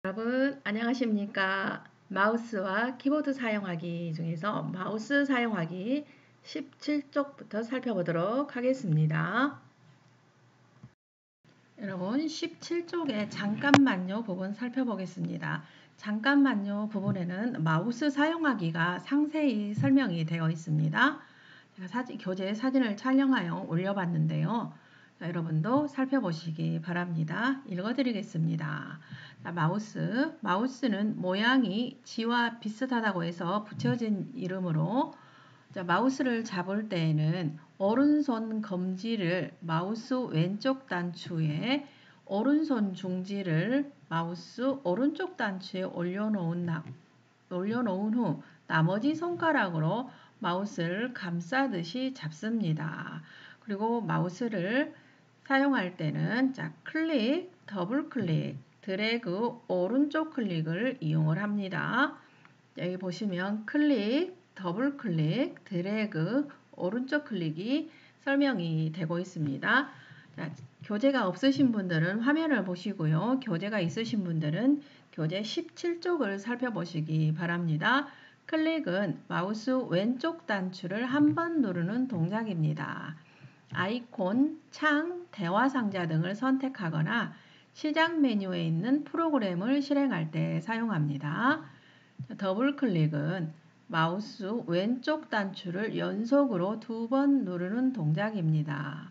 여러분 안녕하십니까? 마우스와 키보드 사용하기 중에서 마우스 사용하기 17쪽부터 살펴보도록 하겠습니다. 여러분 17쪽에 잠깐만요 부분 살펴보겠습니다. 잠깐만요 부분에는 마우스 사용하기가 상세히 설명이 되어 있습니다. 제가 교재 사진을 촬영하여 올려봤는데요. 여러분도 살펴보시기 바랍니다. 읽어드리겠습니다. 마우스는 모양이 지와 비슷하다고 해서 붙여진 이름으로 마우스를 잡을 때에는 오른손 검지를 마우스 왼쪽 단추에 오른손 중지를 마우스 오른쪽 단추에 올려놓은 후 나머지 손가락으로 마우스를 감싸듯이 잡습니다. 그리고 마우스를 사용할 때는 클릭, 더블 클릭, 드래그, 오른쪽 클릭을 이용을 합니다. 여기 보시면 클릭, 더블 클릭, 드래그, 오른쪽 클릭이 설명이 되고 있습니다. 교재가 없으신 분들은 화면을 보시고요. 교재가 있으신 분들은 교재 17쪽을 살펴보시기 바랍니다. 클릭은 마우스 왼쪽 단추를 한 번 누르는 동작입니다. 아이콘, 창, 대화 상자 등을 선택하거나 시작 메뉴에 있는 프로그램을 실행할 때 사용합니다. 더블 클릭은 마우스 왼쪽 단추를 연속으로 2번 누르는 동작입니다.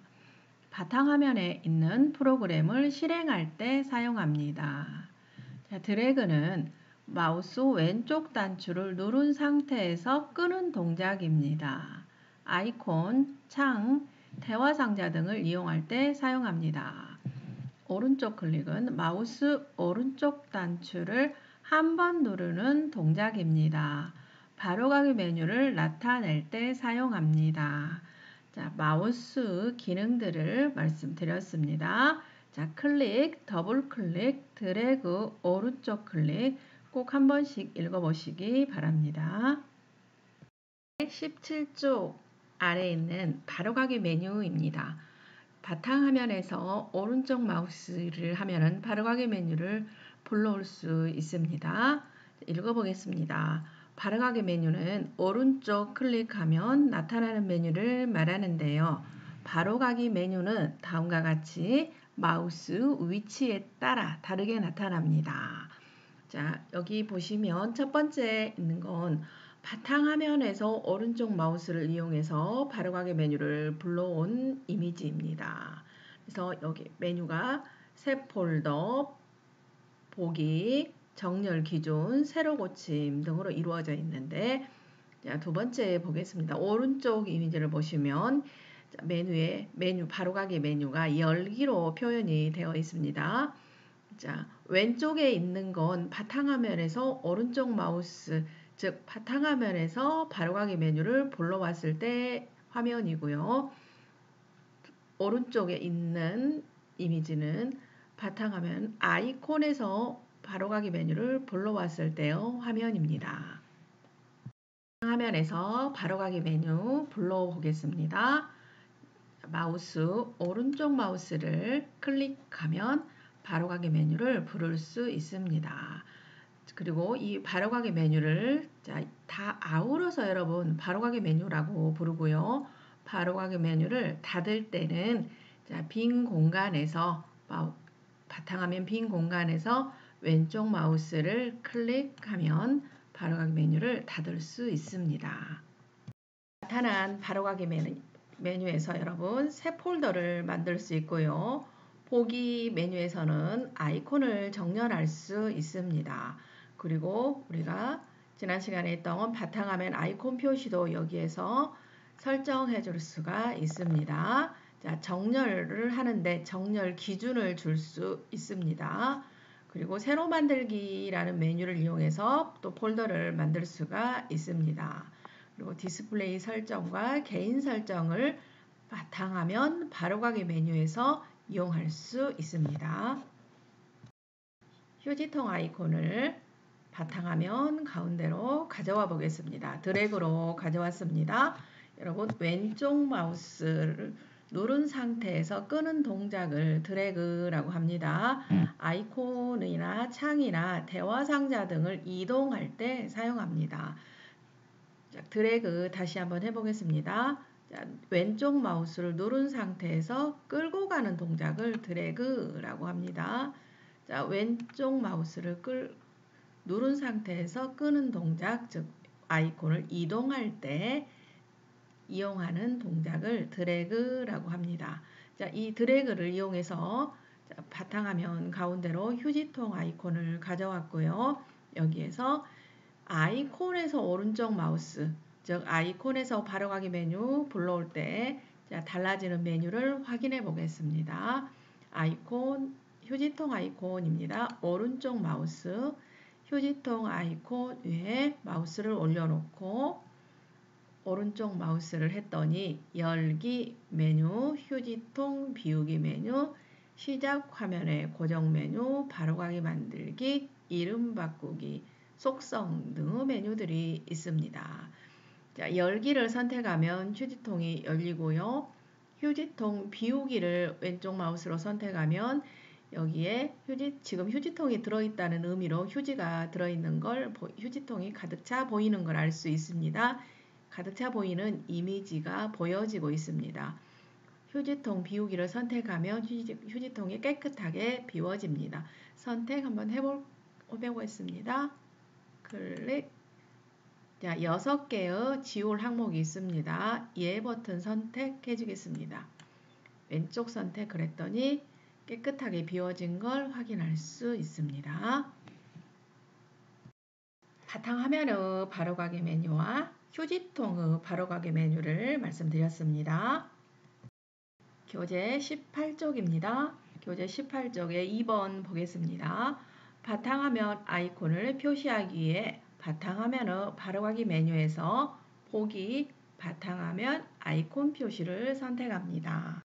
바탕화면에 있는 프로그램을 실행할 때 사용합니다. 드래그는 마우스 왼쪽 단추를 누른 상태에서 끄는 동작입니다. 아이콘, 창, 대화 상자 등을 이용할 때 사용합니다. 오른쪽 클릭은 마우스 오른쪽 단추를 한 번 누르는 동작입니다. 바로가기 메뉴를 나타낼 때 사용합니다. 마우스 기능들을 말씀드렸습니다. 클릭, 더블 클릭, 드래그, 오른쪽 클릭 꼭 한 번씩 읽어보시기 바랍니다. 17쪽 아래에 있는 바로가기 메뉴입니다. 바탕화면에서 오른쪽 마우스를 하면은 바로가기 메뉴를 불러올 수 있습니다. 읽어보겠습니다. 바로가기 메뉴는 오른쪽 클릭하면 나타나는 메뉴를 말하는데요. 바로가기 메뉴는 다음과 같이 마우스 위치에 따라 다르게 나타납니다. 여기 보시면 첫 번째 있는 건 바탕화면에서 오른쪽 마우스를 이용해서 바로가기 메뉴를 불러온 이미지입니다. 그래서 여기 메뉴가 새 폴더, 보기, 정렬 기준, 세로 고침 등으로 이루어져 있는데 두 번째 보겠습니다. 오른쪽 이미지를 보시면 메뉴 바로가기 메뉴가 열기로 표현이 되어 있습니다. 왼쪽에 있는 건 바탕화면에서 오른쪽 마우스, 즉 바탕화면에서 바로가기 메뉴를 불러왔을 때 화면이고요. 오른쪽에 있는 이미지는 바탕화면 아이콘에서 바로가기 메뉴를 불러왔을 때의 화면입니다. 화면에서 바로가기 메뉴 불러보겠습니다. 마우스 오른쪽 마우스를 클릭하면 바로가기 메뉴를 부를 수 있습니다. 그리고 이 바로가기 메뉴를 다 아우러서 여러분 바로가기 메뉴라고 부르고요. 바로가기 메뉴를 닫을 때는 빈 공간에서 바탕화면 빈 공간에서 왼쪽 마우스를 클릭하면 바로가기 메뉴를 닫을 수 있습니다. 나타난 바로가기 메뉴에서 여러분 새 폴더를 만들 수 있고요. 보기 메뉴에서는 아이콘을 정렬할 수 있습니다. 그리고 우리가 지난 시간에 했던 바탕화면 아이콘 표시도 여기에서 설정해 줄 수가 있습니다. 정렬을 하는데 정렬 기준을 줄 수 있습니다. 그리고 새로 만들기라는 메뉴를 이용해서 또 폴더를 만들 수가 있습니다. 그리고 디스플레이 설정과 개인 설정을 바탕화면 바로가기 메뉴에서 이용할 수 있습니다. 휴지통 아이콘을 바탕화면 가운데로 가져와 보겠습니다. 드래그로 가져왔습니다. 여러분 왼쪽 마우스를 누른 상태에서 끄는 동작을 드래그라고 합니다. 아이콘이나 창이나 대화 상자 등을 이동할 때 사용합니다. 자, 드래그 다시 한번 해보겠습니다. 자, 왼쪽 마우스를 누른 상태에서 끌고 가는 동작을 드래그라고 합니다. 자, 왼쪽 마우스를 누른 상태에서 끄는 동작, 즉 아이콘을 이동할 때 이용하는 동작을 드래그라고 합니다. 자, 이 드래그를 이용해서 바탕화면 가운데로 휴지통 아이콘을 가져왔고요. 여기에서 아이콘에서 오른쪽 마우스, 즉 아이콘에서 바로가기 메뉴 불러올 때 달라지는 메뉴를 확인해 보겠습니다. 아이콘, 휴지통 아이콘입니다. 오른쪽 마우스, 휴지통 아이콘 위에 마우스를 올려놓고 오른쪽 마우스를 했더니 열기 메뉴, 휴지통 비우기 메뉴, 시작 화면의 고정 메뉴, 바로가기 만들기, 이름 바꾸기, 속성 등의 메뉴들이 있습니다. 자, 열기를 선택하면 휴지통이 열리고요. 휴지통 비우기를 왼쪽 마우스로 선택하면 여기에 지금 휴지통이 들어있다는 의미로 휴지가 들어있는 걸 휴지통이 가득 차 보이는 걸 알 수 있습니다. 가득 차 보이는 이미지가 보여지고 있습니다. 휴지통 비우기를 선택하면 휴지통이 깨끗하게 비워집니다. 선택 한번 해보겠습니다. 클릭. 자, 6개의 지울 항목이 있습니다. 예 버튼 선택해 주겠습니다. 왼쪽 선택을 했더니 깨끗하게 비워진 걸 확인할 수 있습니다. 바탕화면의 바로가기 메뉴와 휴지통의 바로가기 메뉴를 말씀드렸습니다. 교재 18쪽입니다. 교재 18쪽에 2번 보겠습니다. 바탕화면 아이콘을 표시하기 위해 바탕화면의 바로가기 메뉴에서 보기 바탕화면 아이콘 표시를 선택합니다.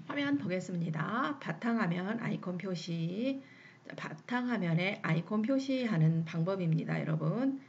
화면 보겠습니다. 바탕화면 아이콘 표시. 바탕화면에 아이콘 표시하는 방법입니다. 여러분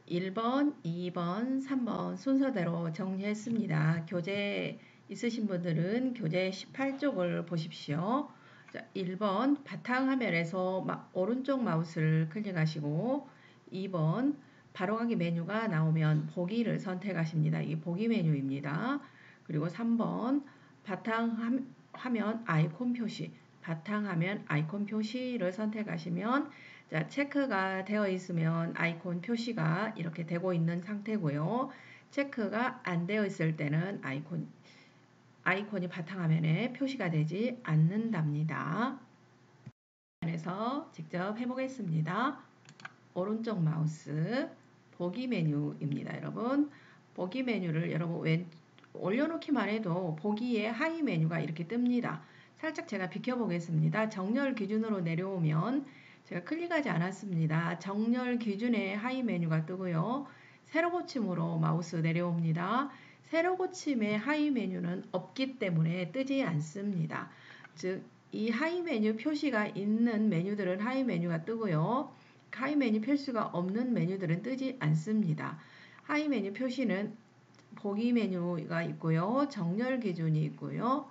1번, 2번, 3번 순서대로 정리했습니다. 교재 있으신 분들은 교재 18쪽을 보십시오. 자, 1번 바탕화면에서 오른쪽 마우스를 클릭하시고 2번 바로가기 메뉴가 나오면 보기를 선택하십니다. 이게 보기 메뉴입니다. 그리고 3번 바탕화면 아이콘 표시, 바탕화면 아이콘 표시를 선택하시면 자, 체크가 되어 있으면 아이콘 표시가 이렇게 되고 있는 상태고요. 체크가 안 되어 있을 때는 아이콘이 바탕화면에 표시가 되지 않는답니다. 그래서 직접 해보겠습니다. 오른쪽 마우스 보기 메뉴입니다. 여러분 보기 메뉴를 여러분 올려놓기만 해도 보기에 하이 메뉴가 이렇게 뜹니다. 살짝 제가 비켜보겠습니다. 정렬 기준으로 내려오면 제가 클릭하지 않았습니다. 정렬 기준에 하이 메뉴가 뜨고요. 세로 고침으로 마우스 내려옵니다. 세로 고침의 하이 메뉴는 없기 때문에 뜨지 않습니다. 즉, 이 하이 메뉴 표시가 있는 메뉴들은 하이 메뉴가 뜨고요. 하이 메뉴 표시가 없는 메뉴들은 뜨지 않습니다. 하이 메뉴 표시는 보기 메뉴가 있고요. 정렬 기준이 있고요.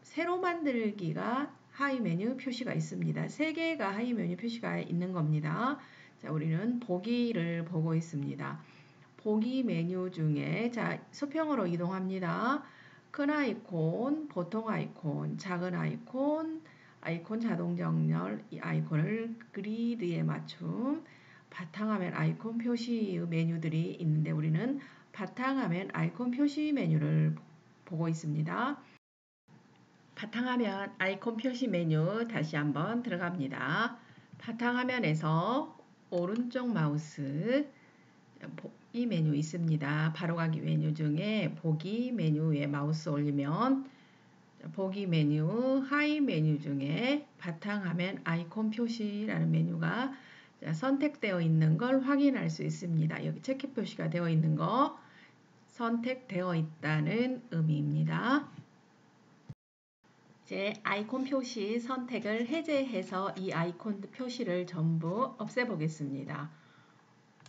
세로 만들기가 하이 메뉴 표시가 있습니다. 3개가 하이 메뉴 표시가 있는 겁니다. 자, 우리는 보기를 보고 있습니다. 보기 메뉴 중에 자, 수평으로 이동합니다. 큰 아이콘, 보통 아이콘, 작은 아이콘, 아이콘 자동 정렬, 이 아이콘을 그리드에 맞춤, 바탕화면 아이콘 표시 메뉴들이 있는데 우리는 바탕화면 아이콘 표시 메뉴를 보고 있습니다. 바탕화면 아이콘 표시 메뉴 다시 한번 들어갑니다. 바탕화면에서 오른쪽 마우스 보기 메뉴 있습니다. 바로가기 메뉴 중에 보기 메뉴에 마우스 올리면 보기 메뉴 하이 메뉴 중에 바탕화면 아이콘 표시라는 메뉴가 선택되어 있는 걸 확인할 수 있습니다. 여기 체크 표시가 되어 있는 거 선택되어 있다는 의미입니다. 이제 아이콘 표시 선택을 해제해서 이 아이콘 표시를 전부 없애보겠습니다.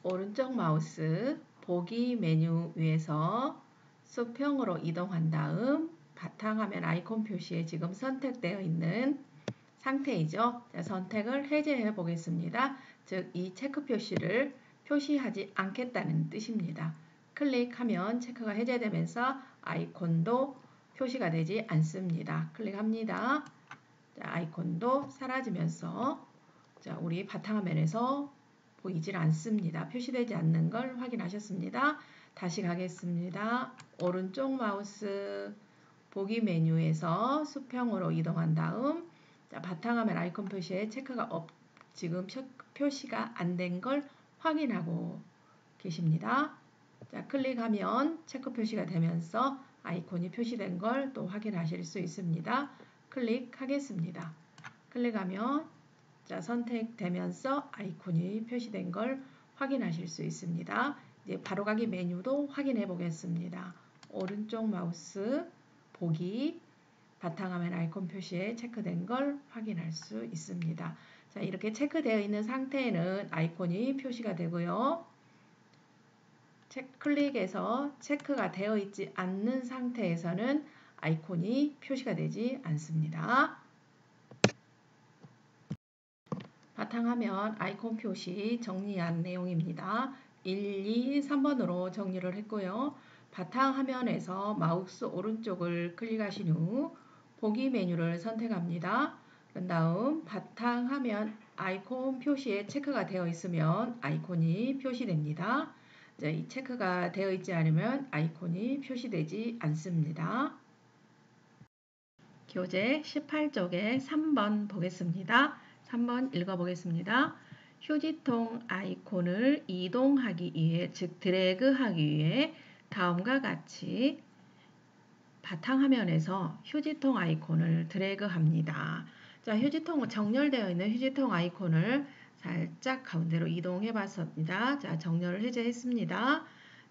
오른쪽 마우스 보기 메뉴 위에서 수평으로 이동한 다음 바탕화면 아이콘 표시에 지금 선택되어 있는 상태이죠. 자, 선택을 해제해 보겠습니다. 즉, 이 체크 표시를 표시하지 않겠다는 뜻입니다. 클릭하면 체크가 해제되면서 아이콘도 표시가 되지 않습니다. 클릭합니다. 자, 아이콘도 사라지면서 자, 우리 바탕화면에서 보이질 않습니다. 표시되지 않는 걸 확인하셨습니다. 다시 가겠습니다. 오른쪽 마우스 보기 메뉴에서 수평으로 이동한 다음 자, 바탕화면 아이콘 표시에 체크가 지금 표시가 안 된 걸 확인하고 계십니다. 자, 클릭하면 체크 표시가 되면서 아이콘이 표시된 걸 또 확인하실 수 있습니다. 클릭하겠습니다. 클릭하면 자, 선택되면서 아이콘이 표시된 걸 확인하실 수 있습니다. 이제 바로가기 메뉴도 확인해 보겠습니다. 오른쪽 마우스 보기 바탕화면 아이콘 표시에 체크된 걸 확인할 수 있습니다. 자, 이렇게 체크되어 있는 상태에는 아이콘이 표시가 되고요. 클릭해서 체크가 되어 있지 않는 상태에서는 아이콘이 표시가 되지 않습니다. 바탕화면 아이콘 표시 정리한 내용입니다. 1, 2, 3번으로 정리를 했고요. 바탕화면에서 마우스 오른쪽을 클릭하신 후 보기 메뉴를 선택합니다. 그런 다음 바탕화면 아이콘 표시에 체크가 되어 있으면 아이콘이 표시됩니다. 자, 이 체크가 되어 있지 않으면 아이콘이 표시되지 않습니다. 교재 18쪽에 3번 보겠습니다. 3번 읽어보겠습니다. 휴지통 아이콘을 이동하기 위해, 즉 드래그하기 위해 다음과 같이 바탕화면에서 휴지통 아이콘을 드래그합니다. 자, 휴지통 정렬되어 있는 휴지통 아이콘을 살짝 가운데로 이동해 봤습니다. 자, 정렬을 해제했습니다.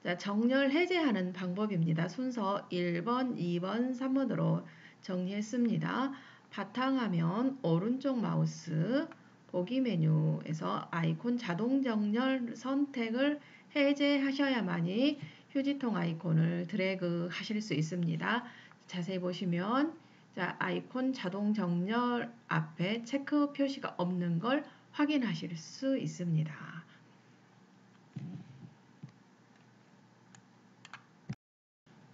자, 정렬 해제하는 방법입니다. 순서 1번, 2번, 3번으로 정리했습니다. 바탕화면 오른쪽 마우스 보기 메뉴에서 아이콘 자동 정렬 선택을 해제하셔야만이 휴지통 아이콘을 드래그 하실 수 있습니다. 자세히 보시면 자, 아이콘 자동 정렬 앞에 체크 표시가 없는 걸 확인하실 수 있습니다.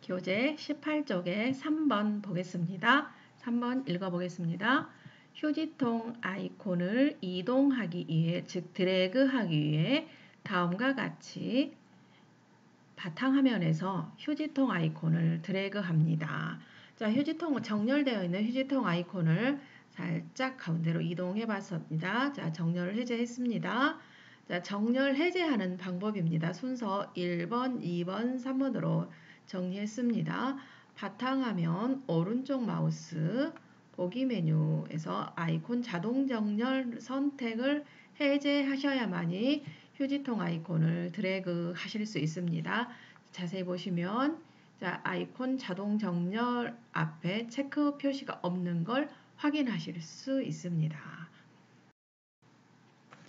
교재 18쪽에 3번 보겠습니다. 3번 읽어보겠습니다. 휴지통 아이콘을 이동하기 위해, 즉 드래그하기 위해 다음과 같이 바탕화면에서 휴지통 아이콘을 드래그합니다. 자, 정렬되어 있는 휴지통 아이콘을 살짝 가운데로 이동해 봤습니다. 자, 정렬을 해제했습니다. 자, 정렬 해제하는 방법입니다. 순서 1번, 2번, 3번으로 정리했습니다. 바탕화면 오른쪽 마우스 보기 메뉴에서 아이콘 자동 정렬 선택을 해제하셔야만이 휴지통 아이콘을 드래그 하실 수 있습니다. 자세히 보시면 자, 아이콘 자동 정렬 앞에 체크 표시가 없는 걸 확인하실 수 있습니다.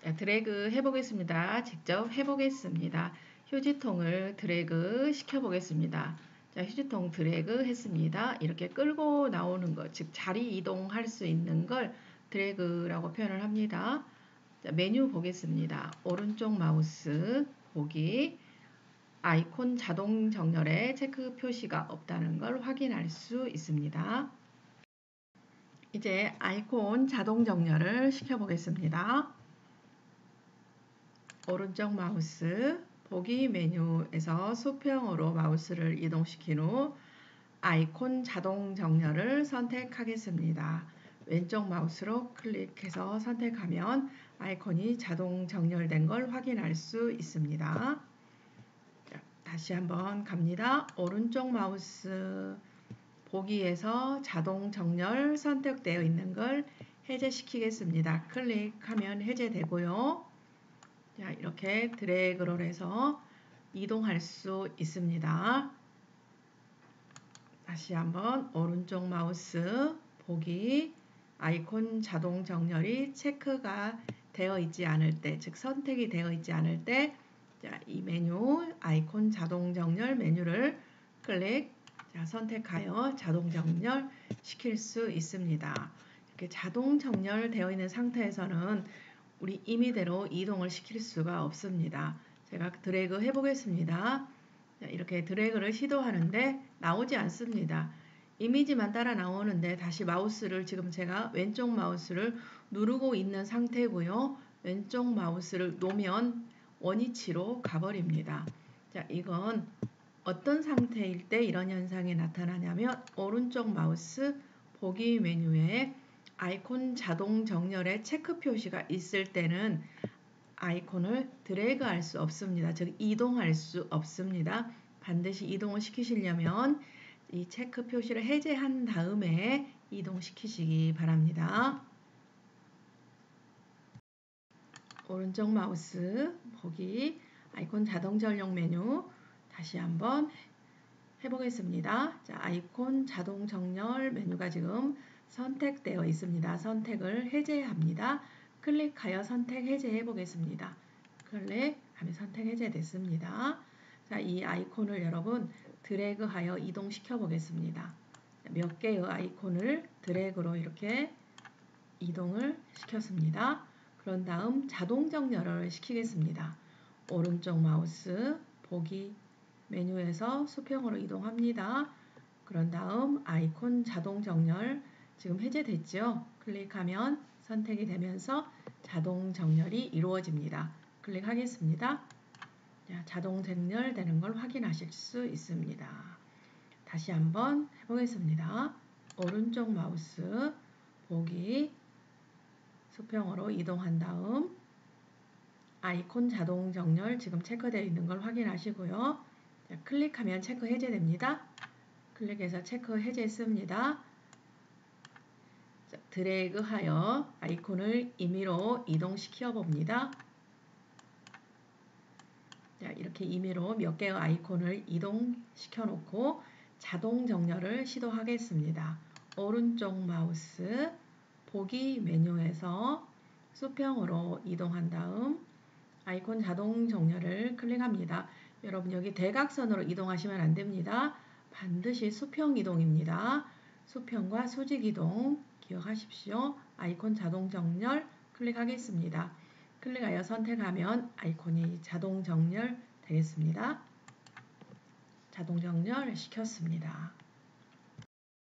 자, 드래그 해보겠습니다. 직접 해보겠습니다. 휴지통을 드래그 시켜보겠습니다. 자, 휴지통 드래그 했습니다. 이렇게 끌고 나오는 것, 즉 자리 이동할 수 있는 걸 드래그라고 표현을 합니다. 자, 메뉴 보겠습니다. 오른쪽 마우스 보기 아이콘 자동 정렬에 체크 표시가 없다는 걸 확인할 수 있습니다. 이제 아이콘 자동 정렬을 시켜보겠습니다. 오른쪽 마우스 보기 메뉴에서 수평으로 마우스를 이동시킨 후 아이콘 자동 정렬을 선택하겠습니다. 왼쪽 마우스로 클릭해서 선택하면 아이콘이 자동 정렬된 걸 확인할 수 있습니다. 자, 다시 한번 갑니다. 오른쪽 마우스 보기에서 자동 정렬 선택되어 있는 걸 해제시키겠습니다. 클릭하면 해제되고요. 자, 이렇게 드래그를 해서 이동할 수 있습니다. 다시 한번 오른쪽 마우스 보기 아이콘 자동 정렬이 체크가 되어 있지 않을 때, 즉 선택이 되어 있지 않을 때, 자, 이 메뉴 아이콘 자동 정렬 메뉴를 클릭, 자, 선택하여 자동 정렬 시킬 수 있습니다. 이렇게 자동 정렬되어 있는 상태에서는 우리 임의대로 이동을 시킬 수가 없습니다. 제가 드래그 해보겠습니다. 자, 이렇게 드래그를 시도하는데 나오지 않습니다. 이미지만 따라 나오는데 다시 마우스를 지금 제가 왼쪽 마우스를 누르고 있는 상태고요. 왼쪽 마우스를 놓으면 원위치로 가버립니다. 자, 이건 어떤 상태일 때 이런 현상이 나타나냐면 오른쪽 마우스 보기 메뉴에 아이콘 자동 정렬의 체크 표시가 있을 때는 아이콘을 드래그 할 수 없습니다. 즉 이동할 수 없습니다. 반드시 이동을 시키시려면 이 체크 표시를 해제한 다음에 이동시키시기 바랍니다. 오른쪽 마우스 보기 아이콘 자동 전용 메뉴 다시 한번 해보겠습니다. 자, 아이콘 자동 정렬 메뉴가 지금 선택되어 있습니다. 선택을 해제합니다. 클릭하여 선택 해제해 보겠습니다. 클릭하면 선택 해제됐습니다. 자, 이 아이콘을 여러분 드래그하여 이동시켜 보겠습니다. 몇 개의 아이콘을 드래그로 이렇게 이동을 시켰습니다. 그런 다음 자동 정렬을 시키겠습니다. 오른쪽 마우스 보기 메뉴에서 수평으로 이동합니다. 그런 다음 아이콘 자동 정렬 지금 해제됐죠? 클릭하면 선택이 되면서 자동 정렬이 이루어집니다. 클릭하겠습니다. 자, 자동 정렬되는 걸 확인하실 수 있습니다. 다시 한번 해보겠습니다. 오른쪽 마우스 보기 수평으로 이동한 다음 아이콘 자동 정렬 지금 체크되어 있는 걸 확인하시고요. 자, 클릭하면 체크 해제됩니다. 클릭해서 체크 해제했습니다. 자, 드래그하여 아이콘을 임의로 이동시켜 봅니다. 자, 이렇게 임의로 몇 개의 아이콘을 이동시켜 놓고 자동 정렬을 시도하겠습니다. 오른쪽 마우스 보기 메뉴에서 수평으로 이동한 다음 아이콘 자동 정렬을 클릭합니다. 여러분 여기 대각선으로 이동하시면 안 됩니다. 반드시 수평 이동입니다. 수평과 수직 이동 기억하십시오. 아이콘 자동 정렬 클릭하겠습니다. 클릭하여 선택하면 아이콘이 자동 정렬 되겠습니다. 자동 정렬 시켰습니다.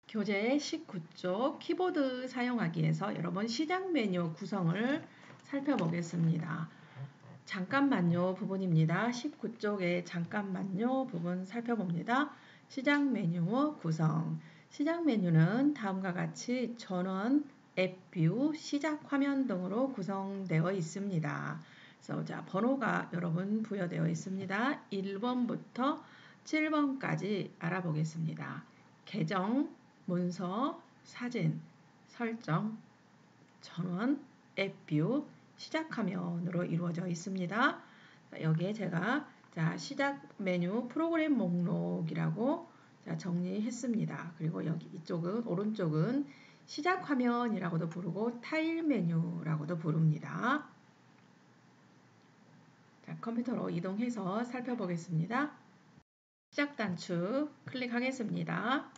교재 19쪽 키보드 사용하기에서 여러분 시작 메뉴 구성을 살펴보겠습니다. 잠깐만요 부분입니다. 19쪽의 잠깐만요 부분 살펴봅니다. 시작 메뉴 구성. 시작 메뉴는 다음과 같이 전원, 앱뷰, 시작 화면 등으로 구성되어 있습니다. 그래서 자, 번호가 여러분 부여되어 있습니다. 1번부터 7번까지 알아보겠습니다. 계정, 문서, 사진, 설정, 전원, 앱뷰, 시작 화면으로 이루어져 있습니다. 여기에 제가 자, 시작 메뉴 프로그램 목록이라고 자, 정리했습니다. 그리고 여기 이쪽은 오른쪽은 시작 화면이라고도 부르고 타일 메뉴라고도 부릅니다. 자, 컴퓨터로 이동해서 살펴보겠습니다. 시작 단축 클릭하겠습니다.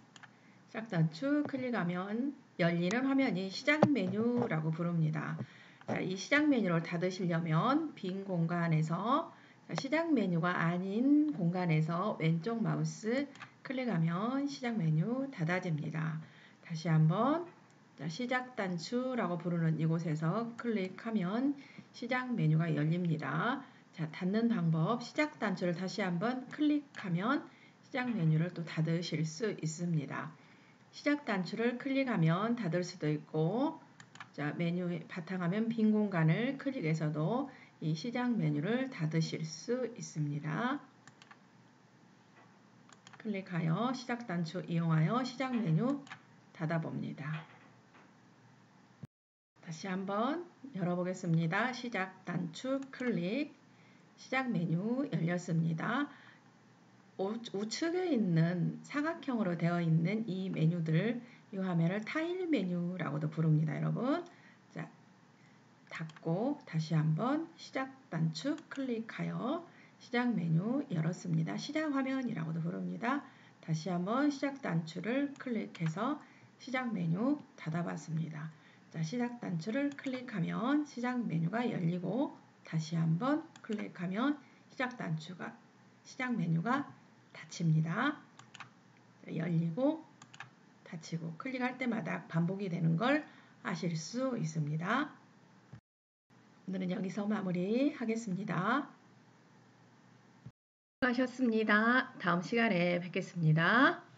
시작 단축 클릭하면 열리는 화면이 시작 메뉴라고 부릅니다. 자, 이 시작 메뉴를 닫으시려면 빈 공간에서 자, 시작 메뉴가 아닌 공간에서 왼쪽 마우스 클릭하면 시작 메뉴 닫아집니다. 다시 한번 자, 시작 단추라고 부르는 이곳에서 클릭하면 시작 메뉴가 열립니다. 자, 닫는 방법 시작 단추를 다시 한번 클릭하면 시작 메뉴를 또 닫으실 수 있습니다. 시작 단추를 클릭하면 닫을 수도 있고 자, 메뉴 바탕화면 빈 공간을 클릭해서도 이 시작 메뉴를 닫으실 수 있습니다. 클릭하여 시작 단추 이용하여 시작 메뉴 닫아봅니다. 다시 한번 열어보겠습니다. 시작 단축 클릭 시작 메뉴 열렸습니다. 우측에 있는 사각형으로 되어 있는 이 메뉴들 이 화면을 타일 메뉴라고도 부릅니다. 여러분 자, 닫고 다시 한번 시작 단축 클릭하여 시작 메뉴 열었습니다. 시작 화면이라고도 부릅니다. 다시 한번 시작 단추를 클릭해서 시작 메뉴 닫아봤습니다. 자, 시작 단추를 클릭하면 시작 메뉴가 열리고 다시 한번 클릭하면 시작 메뉴가 닫힙니다. 열리고 닫히고 클릭할 때마다 반복이 되는 걸 아실 수 있습니다. 오늘은 여기서 마무리하겠습니다. 수고하셨습니다. 다음 시간에 뵙겠습니다.